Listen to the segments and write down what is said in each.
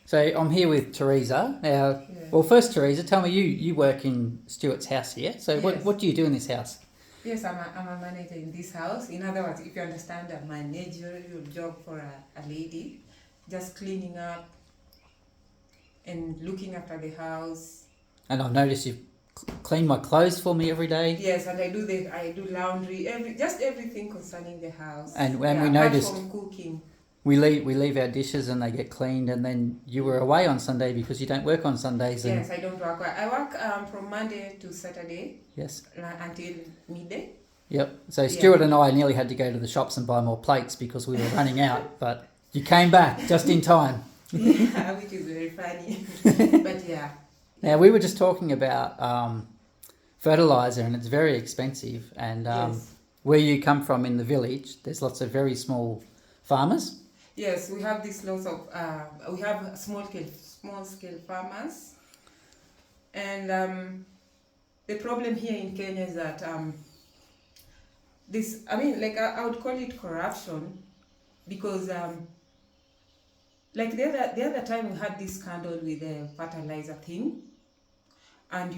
So I'm here with Teresa. Now, well, first, Teresa, tell me you work in Stuart's house here. So Yes. what do you do in this house? Yes, I'm a manager in this house. In other words, if you understand a managerial job for a lady, just cleaning up and looking after the house. And I've noticed you clean my clothes for me every day. Yes, and I do laundry, everything concerning the house. And we apart noticed from cooking. we leave our dishes and they get cleaned. And then you were away on Sunday because you don't work on Sundays. And Yes, I don't work. I work from Monday to Saturday. Yes. Until midday. Yep. So Stuart and I nearly had to go to the shops and buy more plates because we were running out. But you came back just in time. Yeah, which is very funny. But yeah. Now, we were just talking about fertilizer, and it's very expensive. And Yes. where you come from in the village, there's lots of very small farmers. Yes, we have this lots of we have small scale farmers, and the problem here in Kenya is that I would call it corruption, because like the other time we had this scandal with the fertilizer thing, and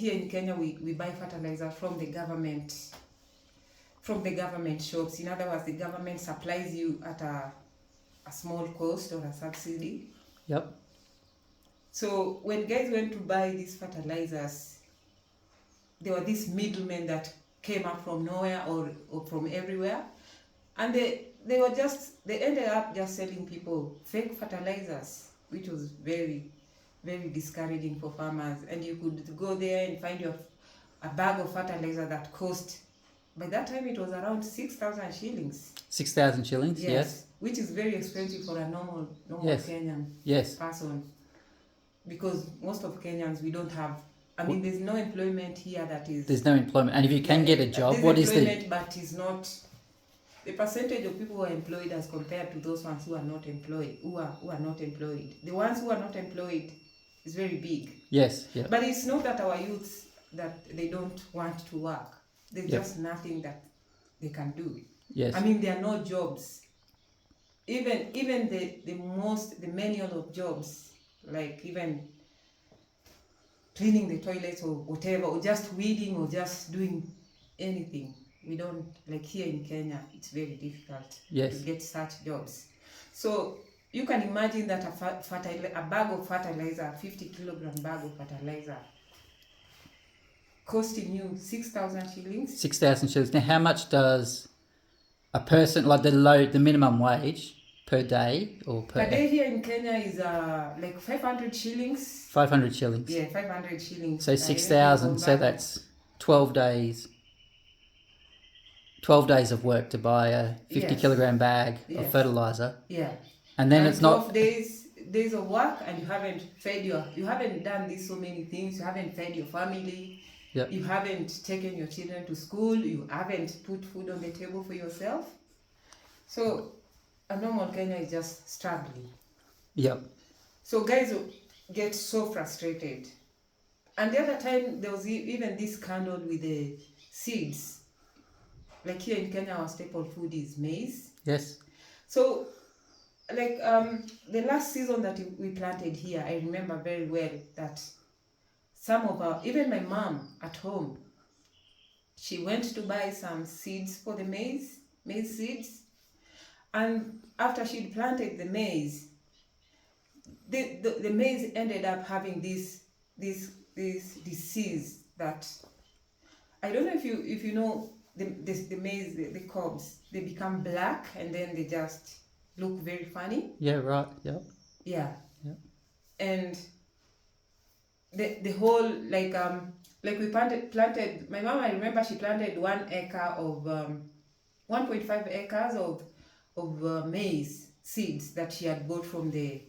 here in Kenya we buy fertilizer from the government shops. In other words, the government supplies you at a small cost or a subsidy. Yep. So when guys went to buy these fertilizers, there were these middlemen that came up from nowhere or from everywhere, and they ended up just selling people fake fertilizers, which was very, very discouraging for farmers. And you could go there and find a bag of fertilizer that cost, by that time it was around 6,000 shillings. 6,000 shillings, yes. Which is very expensive for a normal Yes. Kenyan Yes. person. Because most of Kenyans, we don't have, there's no employment here that is... There's no employment. And if you can get a job, there's what is employment, but it's not... The percentage of people who are employed as compared to those ones who are not employed, who are not employed. The ones who are not employed is very big. Yes, yeah. But it's not that our youths, that they don't want to work. There's just nothing that they can do. Yes. There are no jobs. Even the manual of jobs, like even cleaning the toilets or whatever, or just weeding or just doing anything. We don't, like here in Kenya, it's very difficult to get such jobs. So you can imagine that a bag of fertilizer, a 50-kilogram bag of fertilizer, costing you 6,000 shillings. 6,000 shillings. Now, how much does a person, like the minimum wage per day or per day here in Kenya is like 500 shillings. 500 shillings. Yeah, 500 shillings. So 6,000. So that's 12 days. 12 days of work to buy a 50-kilogram bag of fertilizer. Yeah. And then it's 12 days of work, and you haven't done these so many things. You haven't fed your family. Yep. You haven't taken your children to school. You haven't put food on the table for yourself. So a normal Kenya is just struggling. Yep. So guys get so frustrated. And the other time there was even this scandal with the seeds. Like here in Kenya, our staple food is maize. Yes. So, like the last season that we planted here, I remember very well that even my mom at home, she went to buy some seeds for the maize seeds. And after she'd planted the maize, the maize ended up having this disease that, I don't know if you know, the maize, the cobs, they become black and then they just look very funny. Yeah, right. Yep. Yeah. Yep. And the whole like we planted. My mom, I remember she planted 1 acre of 1.5 acres of maize seeds that she had bought from the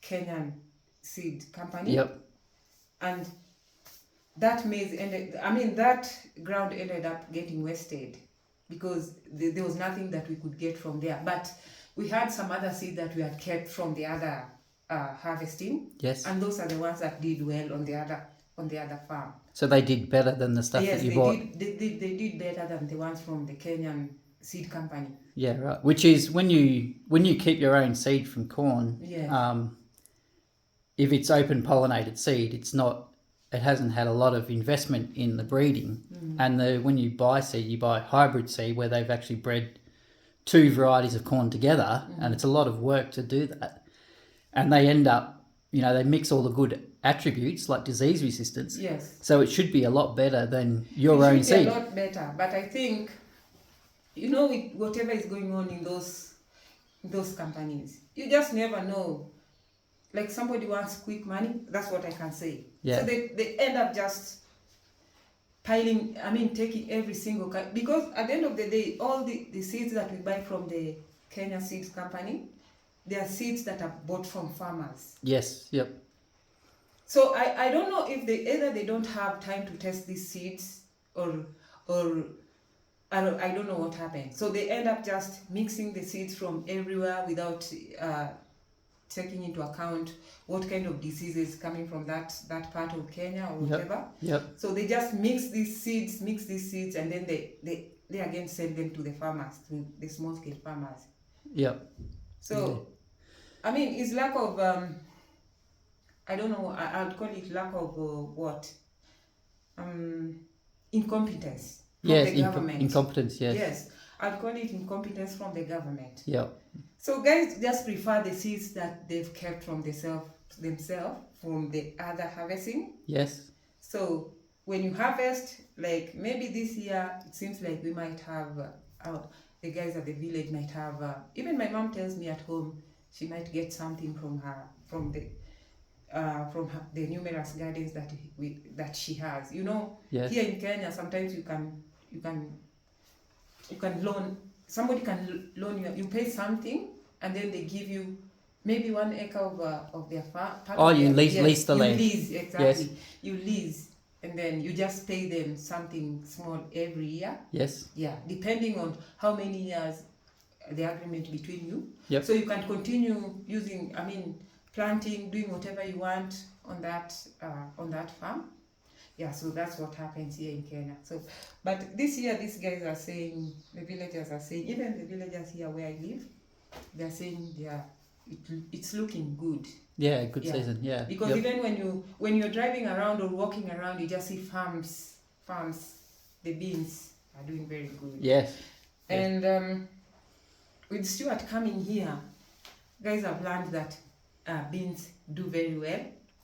Kenyan seed company. Yep. And that that ground ended up getting wasted because there was nothing that we could get from there. But we had some other seed that we had kept from the other harvesting. Yes. And those are the ones that did well on the other farm. So they did better than the stuff that you bought? Yes, they did better than the ones from the Kenyan seed company. Yeah, right. Which is when you keep your own seed from corn, if it's open pollinated seed, it hasn't had a lot of investment in the breeding. And when you buy seed, you buy hybrid seed where they've actually bred two varieties of corn together, and it's a lot of work to do that. And they end up, they mix all the good attributes like disease resistance. Yes. So it should be a lot better than your own It should be seed. a lot better, but I think, with whatever is going on in those companies, you just never know. Like somebody wants quick money, that's what I can say. Yeah. So they end up just taking every single because at the end of the day, all the seeds that we buy from the Kenya Seeds Company, they are seeds that are bought from farmers. Yes, yep. So I don't know if either they don't have time to test these seeds or I don't know what happened. So they end up just mixing the seeds from everywhere without taking into account what kind of diseases coming from that part of Kenya or whatever. Yep. So they just mix these seeds, and then they again sell them to the farmers, to the small scale farmers. Yep. So, it's lack of, I don't know, I'd call it lack of what? Incompetence from the government. Incompetence, yes. Yes, I'd call it incompetence from the government. Yep. So guys just prefer the seeds that they've kept from themselves from the other harvesting. Yes. So when you harvest, like maybe this year, it seems like we might have, the guys at the village might have, even my mom tells me at home, she might get something from the numerous gardens that she has. Yes. Here in Kenya, sometimes you can loan, somebody can loan you pay something, and then they give you maybe 1 acre of their farm. Lease the land. Lease, exactly. Yes. You lease, and then you just pay them something small every year. Yes. Yeah, depending on how many years the agreement between you. Yep. So you can continue using, planting, doing whatever you want on that farm. Yeah, so that's what happens here in Kenya. So, but this year, these guys are saying, the villagers are saying, even the villagers here where I live, they're saying it's looking good. Yeah, good season. Yeah. Because even when you're driving around or walking around, you just see farms. The beans are doing very good. Yes. And with Stuart coming here, guys have learned that beans do very well.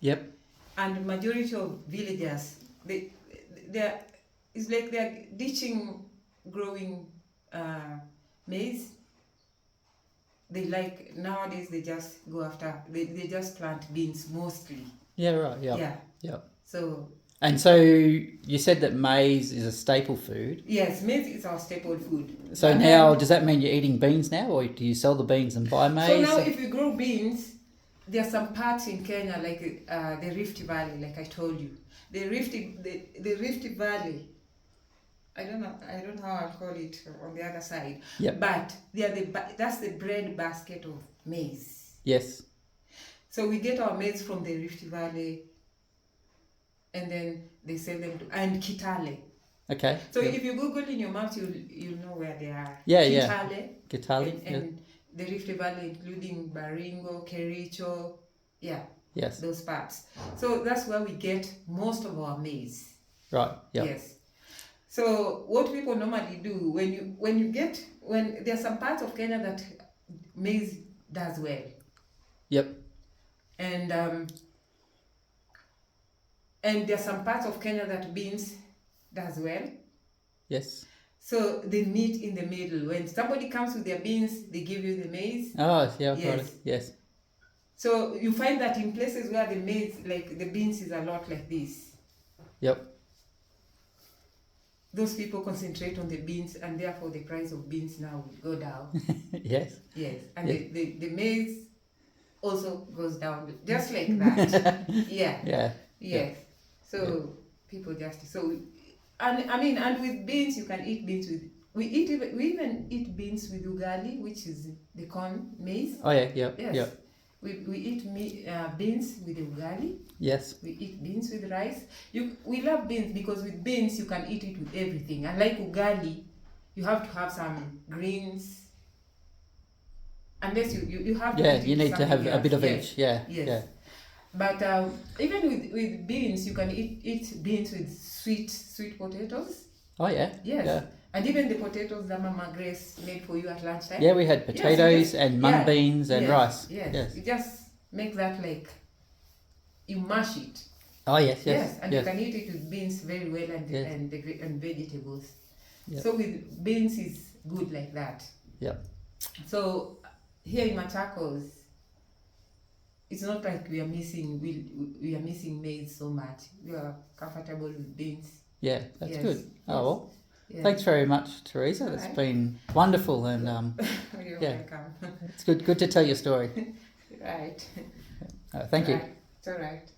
Yep. And majority of villagers, it's like they're ditching growing maize. Nowadays they just go after, they just plant beans mostly. Yeah, right. Yep. Yeah. Yep. So you said that maize is a staple food. yes, maize is our staple food. So And now, then- does that mean you're eating beans now, or do you sell the beans and buy maize? So now if you grow beans, there are some parts in Kenya like the Rift Valley, like I told you. The Rift Valley, I don't know how I'll call it on the other side. Yep. But that's the bread basket of maize. Yes. So we get our maize from the Rift Valley, and then they sell them and Kitale. Okay. So if you Google in your maps, you'll know where they are. Yeah, Kitale, yeah. Kitale. and the Rift Valley, including Baringo, Kericho, Yes. those parts. So that's where we get most of our maize. Right. Yeah. Yes. So what people normally do when there are some parts of Kenya that maize does well, Yep. and there are some parts of Kenya that beans does well. Yes. So they meet in the middle. When somebody comes with their beans, they give you the maize. Oh, yeah. I've got Yes. it. Yes. So you find that in places where the maize, like the beans is a lot like this, Yep. those people concentrate on the beans, and therefore the price of beans now will go down. Yes. Yes, and Yes. the maize also goes down just like that. Yeah. Yeah. Yes. So people just and with beans you can eat beans with we even eat beans with ugali, which is the corn maize. Oh yeah. Yep. Yes. Yep. We eat beans with ugali. Yes. We eat beans with rice. We love beans because with beans you can eat it with everything. Unlike ugali, you have to have some greens. Unless you have to Yeah. eat You it need to have something a bit of else. each. Yeah. Yes. Yeah. But even with beans, you can eat beans with sweet potatoes. Oh yeah. Yes. Yeah. And even the potatoes that Mama Grace made for you at lunchtime. Yeah, we had potatoes just, and mung beans and rice. Yes. Yes. You just make that like, you mash it. Oh yes. And you can eat it with beans very well and vegetables. Yep. So with beans is good like that. Yep. So here in Machakos, it's not like we are missing maize so much. We are comfortable with beans. Yeah, that's good. Oh well. Yes. Thanks very much, Teresa. It's been wonderful, and You're yeah, welcome. it's good to tell your story. Right. Thank you. It's all right.